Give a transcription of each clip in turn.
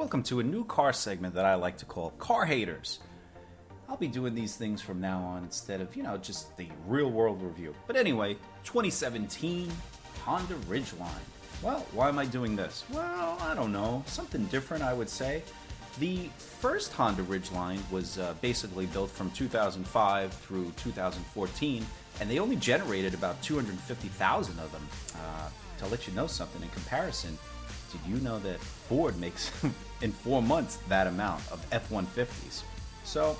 welcome to a new car segment that I like to call Car Haters. I'll be doing these things from now on instead of, just the real world review. But anyway, 2017 Honda Ridgeline. Well, why am I doing this? Well, I don't know. Something different, I would say. The first Honda Ridgeline was basically built from 2005 through 2014, and they only generated about 250,000 of them. To let you know something, in comparison, did you know that Ford makes, in 4 months, that amount of F-150s? So,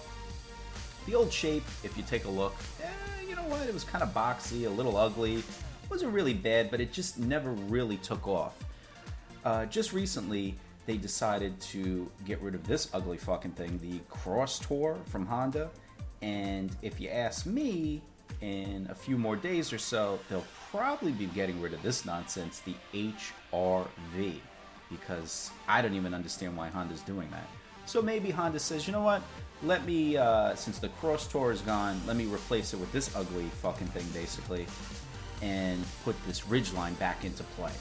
the old shape, if you take a look, you know what, it was kind of boxy, a little ugly. Wasn't really bad, but it just never really took off. Just recently, they decided to get rid of this ugly fucking thing, the Cross Tour from Honda. And if you ask me, in a few more days or so, they'll probably be getting rid of this nonsense, the HRV, because I don't even understand why Honda's doing that. So maybe Honda says, you know what, let me, since the Cross Tour is gone, let me replace it with this ugly fucking thing, basically, and put this Ridgeline back into play.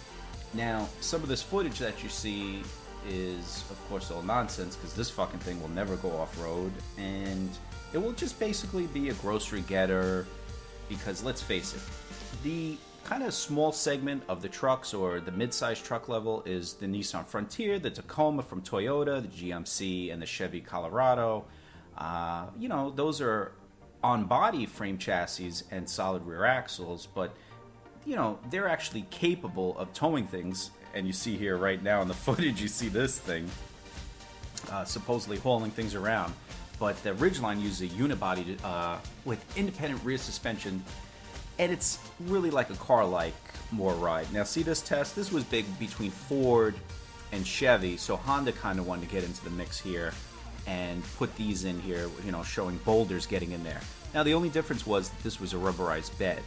Now, some of this footage that you see is, of course, all nonsense, because this fucking thing will never go off-road, and it will just basically be a grocery getter, because let's face it, the kind of small segment of the trucks or the mid-sized truck level is the Nissan Frontier, the Tacoma from Toyota, the GMC, and the Chevy Colorado. Those are on-body frame chassis and solid rear axles, but, they're actually capable of towing things. And you see here right now in the footage, you see this thing supposedly hauling things around. But the Ridgeline uses a unibody with independent rear suspension, and it's really like a car-like more ride. Now, see this test? This was big between Ford and Chevy, so Honda kind of wanted to get into the mix here and put these in here, showing boulders getting in there. Now, the only difference was that this was a rubberized bed,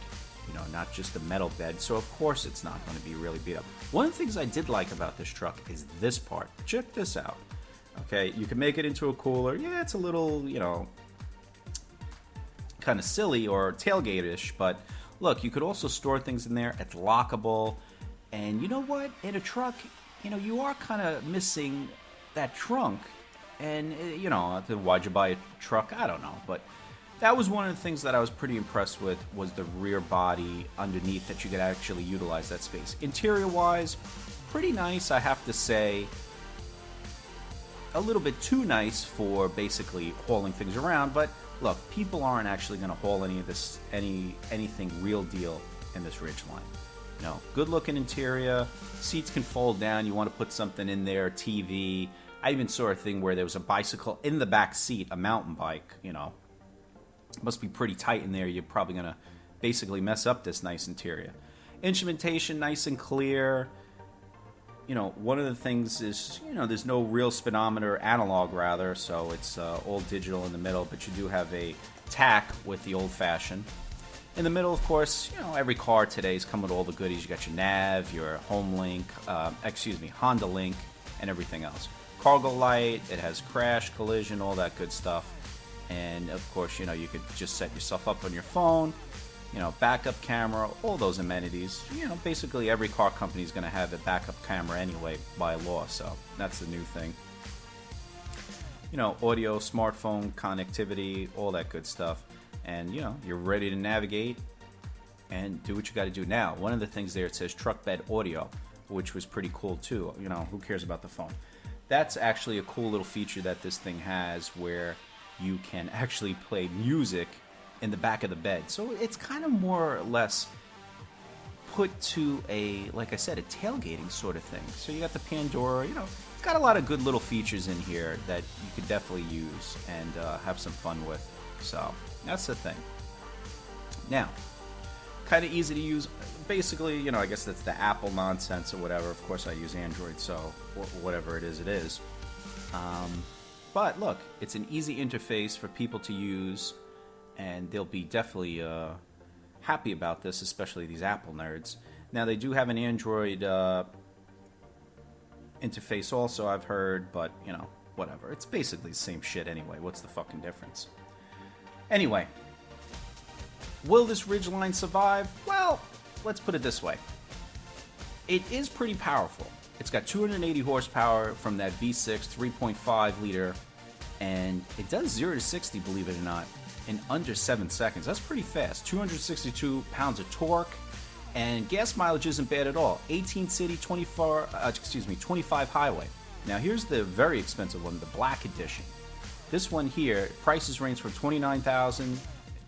not just a metal bed, so of course it's not going to be really beat up. One of the things I did like about this truck is this part. Check this out. Okay, you can make it into a cooler. Yeah, it's a little, kind of silly or tailgate-ish, but look, you could also store things in there. It's lockable. And you know what? In a truck, you are kind of missing that trunk. And, why'd you buy a truck? I don't know. But that was one of the things that I was pretty impressed with, was the rear body underneath, that you could actually utilize that space. Interior-wise, pretty nice, I have to say. A little bit too nice for basically hauling things around, but look, people aren't actually going to haul anything real deal in this Ridgeline. Good looking interior, seats can fold down, you want to put something in there, TV. I even saw a thing where there was a bicycle in the back seat, a mountain bike, Must be pretty tight in there, you're probably going to basically mess up this nice interior. Instrumentation, nice and clear. One of the things is, there's no real speedometer, analog rather, so it's all digital in the middle, but you do have a tach with the old-fashioned. In the middle, of course, every car today is coming with all the goodies. You got your nav, your Honda Link, and everything else. Cargo light, it has crash, collision, all that good stuff. And, of course, you could just set yourself up on your phone. Backup camera, all those amenities. Basically every car company is going to have a backup camera anyway by law, so that's the new thing. Audio, smartphone connectivity, all that good stuff. And, you're ready to navigate and do what you got to do. Now, one of the things there, it says truck bed audio, which was pretty cool too. Who cares about the phone? That's actually a cool little feature that this thing has, where you can actually play music in the back of the bed. So it's kind of more or less put to like I said, a tailgating sort of thing. So you got the Pandora, it's got a lot of good little features in here that you could definitely use and have some fun with. So that's the thing. Now, kind of easy to use. Basically, I guess that's the Apple nonsense or whatever. Of course, I use Android, so whatever it is, it is. But look, it's an easy interface for people to use, and they'll be definitely happy about this, especially these Apple nerds. Now, they do have an Android interface also, I've heard, but, whatever. It's basically the same shit anyway. What's the fucking difference? Anyway, will this Ridgeline survive? Well, let's put it this way. It is pretty powerful. It's got 280 horsepower from that V6 3.5 liter, and it does 0 to 60, believe it or not, in under 7 seconds. That's pretty fast. 262 pounds of torque, and gas mileage isn't bad at all. 18 city, 25 highway. Now here's the very expensive one, the Black Edition. This one here, prices range from $29,000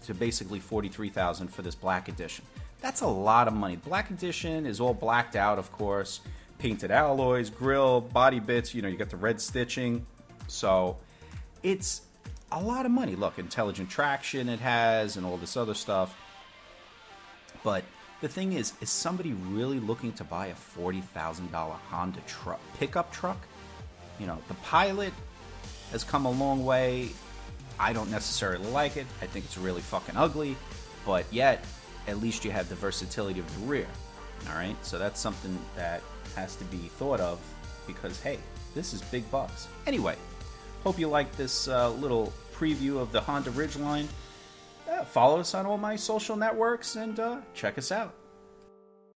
to basically $43,000 for this Black Edition. That's a lot of money. Black Edition is all blacked out, of course. Painted alloys, grille, body bits, you got the red stitching. So it's a lot of money. Look, intelligent traction it has and all this other stuff. But the thing is somebody really looking to buy a $40,000 Honda pickup truck? The Pilot has come a long way. I don't necessarily like it. I think it's really fucking ugly. But yet, at least you have the versatility of the rear. Alright? So that's something that has to be thought of because, hey, this is big bucks. Anyway, hope you like this little preview of the Honda Ridgeline. Follow us on all my social networks and check us out.